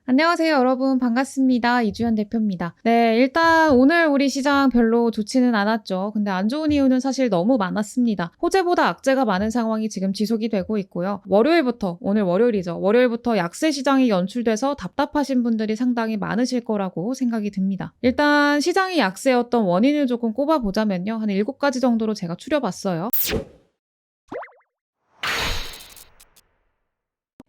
안녕하세요, 여러분. 반갑습니다. 이주연 대표입니다. 네, 일단 오늘 우리 시장 별로 좋지는 않았죠. 근데 안 좋은 이유는 사실 너무 많았습니다. 호재보다 악재가 많은 상황이 지금 지속이 되고 있고요. 오늘 월요일이죠. 월요일부터 약세 시장이 연출돼서 답답하신 분들이 상당히 많으실 거라고 생각이 듭니다. 일단 시장이 약세였던 원인을 조금 꼽아보자면요. 한 7가지 정도로 제가 추려봤어요.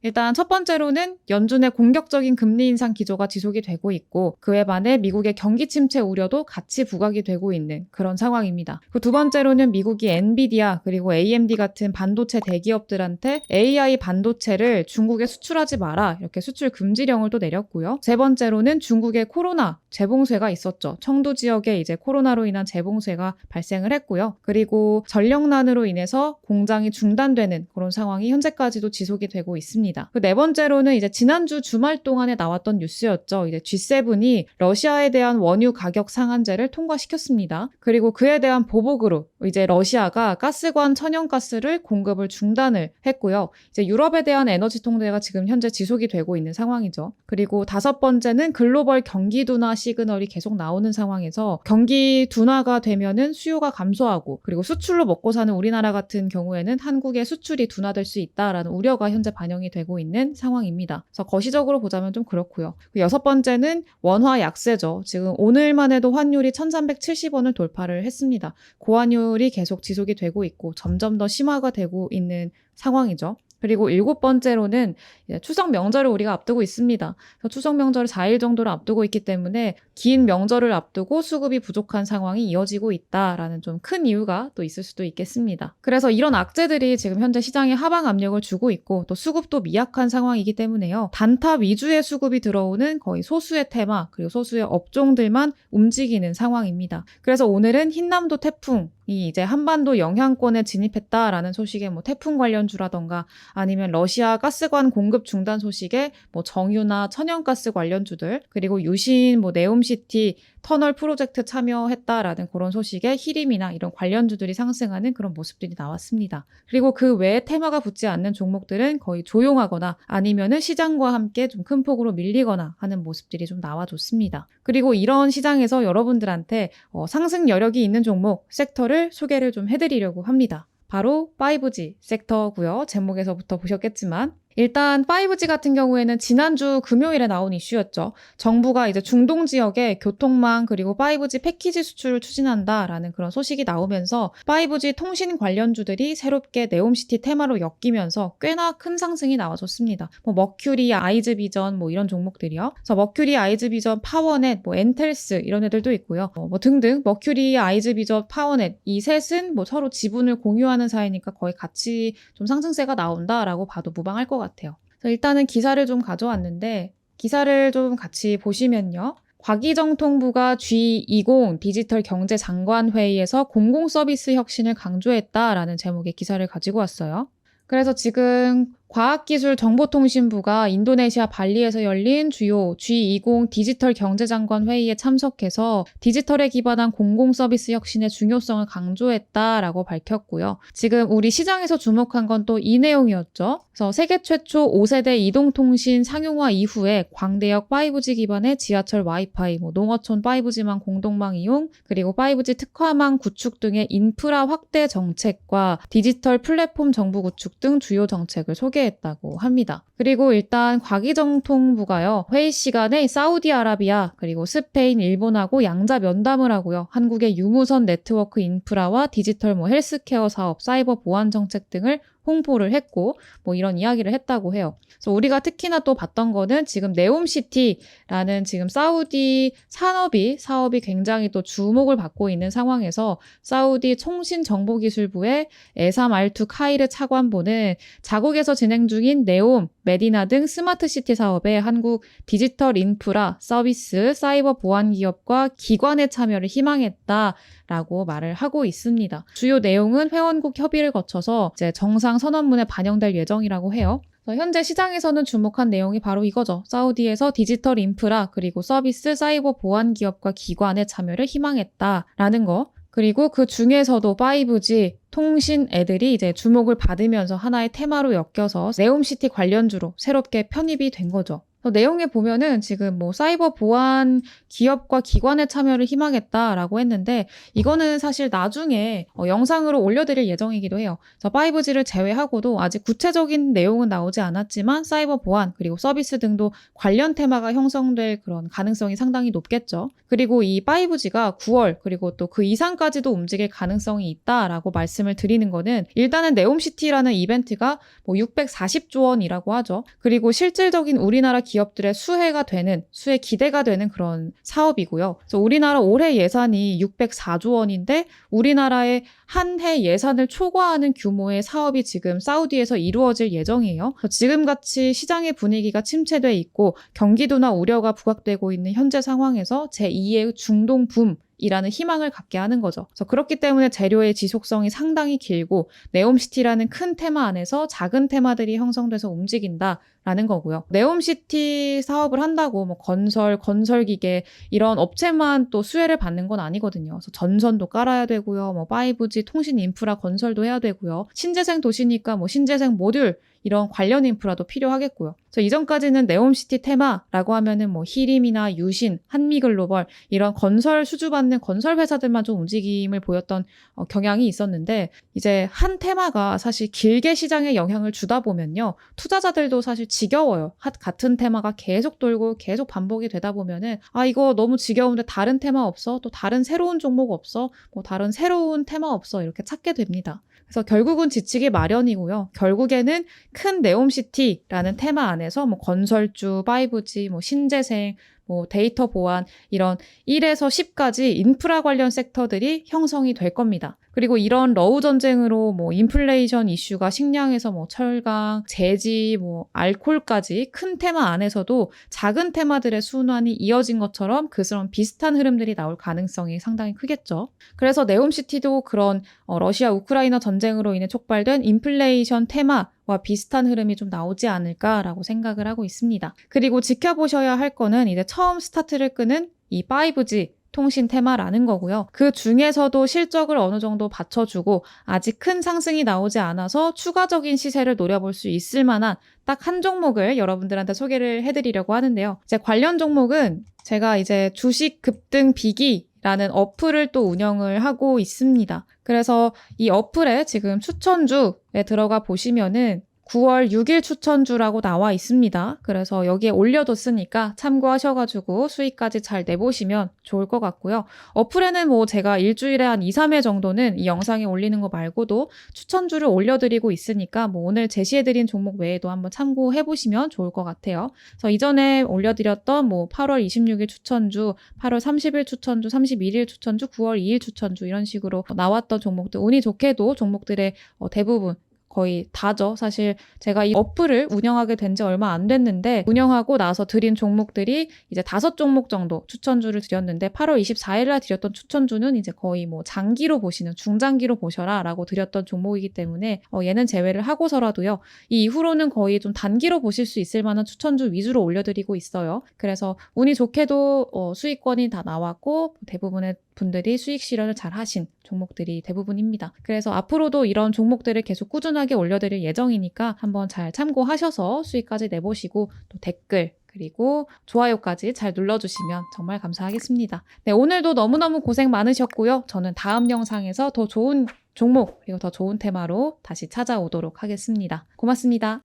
일단 첫 번째로는 연준의 공격적인 금리 인상 기조가 지속이 되고 있고, 그에 반해 미국의 경기 침체 우려도 같이 부각이 되고 있는 그런 상황입니다. 그 두 번째로는 미국이 엔비디아 그리고 AMD 같은 반도체 대기업들한테 AI 반도체를 중국에 수출하지 마라, 이렇게 수출 금지령을 또 내렸고요. 세 번째로는 중국의 코로나 재봉쇄가 있었죠. 청두 지역에 이제 코로나로 인한 재봉쇄가 발생을 했고요. 그리고 전력난으로 인해서 공장이 중단되는 그런 상황이 현재까지도 지속이 되고 있습니다. 그 네 번째로는 이제 지난주 주말 동안에 나왔던 뉴스였죠. 이제 G7이 러시아에 대한 원유 가격 상한제를 통과시켰습니다. 그리고 그에 대한 보복으로 이제 러시아가 가스관 천연가스를 공급을 중단을 했고요. 이제 유럽에 대한 에너지 통제가 지금 현재 지속이 되고 있는 상황이죠. 그리고 다섯 번째는 글로벌 경기 둔화 시그널이 계속 나오는 상황에서 경기 둔화가 되면은 수요가 감소하고, 그리고 수출로 먹고 사는 우리나라 같은 경우에는 한국의 수출이 둔화될 수 있다라는 우려가 현재 반영이 되고 있는 상황입니다. 그래서 거시적으로 보자면 좀 그렇고요. 여섯 번째는 원화 약세죠. 지금 오늘만 해도 환율이 1370원을 돌파를 했습니다. 고환율이 계속 지속이 되고 있고 점점 더 심화가 되고 있는 상황이죠. 그리고 일곱 번째로는 추석 명절을 우리가 앞두고 있습니다. 그래서 추석 명절을 4일 정도를 앞두고 있기 때문에 긴 명절을 앞두고 수급이 부족한 상황이 이어지고 있다라는 좀 큰 이유가 또 있을 수도 있겠습니다. 그래서 이런 악재들이 지금 현재 시장에 하방 압력을 주고 있고, 또 수급도 미약한 상황이기 때문에요. 단타 위주의 수급이 들어오는 거의 소수의 테마 그리고 소수의 업종들만 움직이는 상황입니다. 그래서 오늘은 흰남도 태풍이 이제 한반도 영향권에 진입했다라는 소식에 태풍 관련주라던가 아니면 러시아 가스관 공급 중단 소식에 정유나 천연가스 관련주들, 그리고 유신, 네옴시티 터널 프로젝트 참여했다라는 그런 소식에 히림이나 이런 관련주들이 상승하는 그런 모습들이 나왔습니다. 그리고 그 외에 테마가 붙지 않는 종목들은 거의 조용하거나 아니면은 시장과 함께 좀 큰 폭으로 밀리거나 하는 모습들이 좀 나와줬습니다. 그리고 이런 시장에서 여러분들한테 상승 여력이 있는 종목, 섹터를 소개를 좀 해드리려고 합니다. 바로 5G 섹터고요. 제목에서부터 보셨겠지만 일단 5G 같은 경우에는 지난주 금요일에 나온 이슈였죠. 정부가 이제 중동 지역에 교통망 그리고 5G 패키지 수출을 추진한다라는 그런 소식이 나오면서 5G 통신 관련주들이 새롭게 네옴시티 테마로 엮이면서 꽤나 큰 상승이 나와줬습니다. 머큐리, 아이즈비전 이런 종목들이요. 그래서 머큐리, 아이즈비전, 파워넷, 엔텔스 이런 애들도 있고요. 등등 머큐리, 아이즈비전, 파워넷 이 셋은 서로 지분을 공유하는 사이니까 거의 같이 좀 상승세가 나온다라고 봐도 무방할 것 같아요. 그래서 일단은 기사를 좀 가져왔는데, 기사를 좀 같이 보시면요. 과기정통부가 G20 디지털 경제 장관 회의에서 공공서비스 혁신을 강조했다라는 제목의 기사를 가지고 왔어요. 그래서 지금 과학기술정보통신부가 인도네시아 발리에서 열린 주요 G20 디지털 경제장관 회의에 참석해서 디지털에 기반한 공공서비스 혁신의 중요성을 강조했다라고 밝혔고요. 지금 우리 시장에서 주목한 건 또 이 내용이었죠. 그래서 세계 최초 5세대 이동통신 상용화 이후에 광대역 5G 기반의 지하철 와이파이, 농어촌 5G망 공동망 이용, 그리고 5G 특화망 구축 등의 인프라 확대 정책과 디지털 플랫폼 정부 구축 등 주요 정책을 소개했다고 합니다. 그리고 일단 과기정통부가요, 회의 시간에 사우디아라비아 그리고 스페인, 일본하고 양자 면담을 하고요. 한국의 유무선 네트워크 인프라와 디지털 헬스케어 사업, 사이버 보안 정책 등을 홍보를 했고 이런 이야기를 했다고 해요. 그래서 우리가 특히나 또 봤던 거는 지금 네옴시티라는 지금 사우디 사업이 굉장히 또 주목을 받고 있는 상황에서 사우디 통신정보기술부의 에삼 알투 카이르 차관보는 자국에서 진행 중인 네옴, 메디나 등 스마트시티 사업에 한국 디지털 인프라, 서비스, 사이버 보안 기업과 기관의 참여를 희망했다라고 말을 하고 있습니다. 주요 내용은 회원국 협의를 거쳐서 이제 정상 선언문에 반영될 예정이라고 해요. 현재 시장에서는 주목한 내용이 바로 이거죠. 사우디에서 디지털 인프라 그리고 서비스, 사이버 보안 기업과 기관의 참여를 희망했다라는 거. 그리고 그 중에서도 5G 통신 애들이 이제 주목을 받으면서 하나의 테마로 엮여서 네옴시티 관련주로 새롭게 편입이 된 거죠. 내용에 보면은 지금 뭐 사이버 보안 기업과 기관의 참여를 희망했다라고 했는데 이거는 사실 나중에 영상으로 올려드릴 예정이기도 해요. 그래서 5G를 제외하고도 아직 구체적인 내용은 나오지 않았지만 사이버 보안 그리고 서비스 등도 관련 테마가 형성될 그런 가능성이 상당히 높겠죠. 그리고 이 5G가 9월 그리고 또 그 이상까지도 움직일 가능성이 있다라고 말씀을 드리는 거는 일단은 네옴시티라는 이벤트가 뭐 640조 원이라고 하죠. 그리고 실질적인 우리나라 기업들의 수혜 기대가 되는 그런 사업이고요. 그래서 우리나라 올해 예산이 604조 원인데 우리나라의 한 해 예산을 초과하는 규모의 사업이 지금 사우디에서 이루어질 예정이에요. 지금같이 시장의 분위기가 침체돼 있고 경기도나 우려가 부각되고 있는 현재 상황에서 제2의 중동 붐이라는 희망을 갖게 하는 거죠. 그래서 그렇기 때문에 재료의 지속성이 상당히 길고 네옴시티라는 큰 테마 안에서 작은 테마들이 형성돼서 움직인다라는 거고요. 네옴시티 사업을 한다고 뭐 건설기계 이런 업체만 또 수혜를 받는 건 아니거든요. 그래서 전선도 깔아야 되고요. 뭐 5G 통신 인프라 건설도 해야 되고요. 신재생 도시니까 뭐 신재생 모듈 이런 관련 인프라도 필요하겠고요. 그래서 이전까지는 네옴시티 테마라고 하면은 뭐 히림이나 유신, 한미글로벌 이런 건설 수주받는 건설 회사들만 좀 움직임을 보였던 경향이 있었는데 이제 한 테마가 사실 길게 시장에 영향을 주다 보면요. 투자자들도 사실 지겨워요. 같은 테마가 계속 돌고 계속 반복이 되다 보면은 이거 너무 지겨운데 다른 테마 없어? 또 다른 새로운 종목 없어? 뭐 다른 새로운 테마 없어? 이렇게 찾게 됩니다. 그래서 결국은 지치기 마련이고요. 결국에는 큰 네옴시티라는 테마 안에서 뭐 건설주, 5G, 뭐 신재생, 뭐 데이터 보안 이런 1에서 10까지 인프라 관련 섹터들이 형성이 될 겁니다. 그리고 이런 러우 전쟁으로 뭐 인플레이션 이슈가 식량에서 뭐 철강, 제지, 뭐 알코올까지 큰 테마 안에서도 작은 테마들의 순환이 이어진 것처럼 그런 비슷한 흐름들이 나올 가능성이 상당히 크겠죠. 그래서 네옴시티도 그런 러시아 우크라이나 전쟁으로 인해 촉발된 인플레이션 테마와 비슷한 흐름이 좀 나오지 않을까라고 생각을 하고 있습니다. 그리고 지켜보셔야 할 거는 이제 처음 스타트를 끄는 이 5G 통신 테마라는 거고요. 그 중에서도 실적을 어느 정도 받쳐주고 아직 큰 상승이 나오지 않아서 추가적인 시세를 노려볼 수 있을 만한 딱 한 종목을 여러분들한테 소개를 해드리려고 하는데요. 이제 관련 종목은 제가 이제 주식 급등 비기라는 어플을 또 운영을 하고 있습니다. 그래서 이 어플에 지금 추천주에 들어가 보시면은 9월 6일 추천주라고 나와 있습니다. 그래서 여기에 올려뒀으니까 참고하셔가지고 수익까지 잘 내보시면 좋을 것 같고요. 어플에는 뭐 제가 일주일에 한 2, 3회 정도는 이 영상에 올리는 거 말고도 추천주를 올려드리고 있으니까 뭐 오늘 제시해드린 종목 외에도 한번 참고해보시면 좋을 것 같아요. 그래서 이전에 올려드렸던 뭐 8월 26일 추천주, 8월 30일 추천주, 31일 추천주, 9월 2일 추천주 이런 식으로 나왔던 종목들, 운이 좋게도 종목들의 대부분 거의 다죠. 사실 제가 이 어플을 운영하게 된 지 얼마 안 됐는데 운영하고 나서 드린 종목들이 이제 5종목 정도 추천주를 드렸는데 8월 24일 날 드렸던 추천주는 이제 거의 뭐 장기로 보시는 중장기로 보셔라 라고 드렸던 종목이기 때문에 얘는 제외를 하고서라도요. 이 이후로는 거의 좀 단기로 보실 수 있을 만한 추천주 위주로 올려드리고 있어요. 그래서 운이 좋게도 수익권이 다 나왔고 대부분의 분들이 수익 실현을 잘 하신 종목들이 대부분입니다. 그래서 앞으로도 이런 종목들을 계속 꾸준하게 올려드릴 예정이니까 한번 잘 참고하셔서 수익까지 내보시고 또 댓글 그리고 좋아요까지 잘 눌러주시면 정말 감사하겠습니다. 네, 오늘도 너무너무 고생 많으셨고요. 저는 다음 영상에서 더 좋은 종목 그리고 더 좋은 테마로 다시 찾아오도록 하겠습니다. 고맙습니다.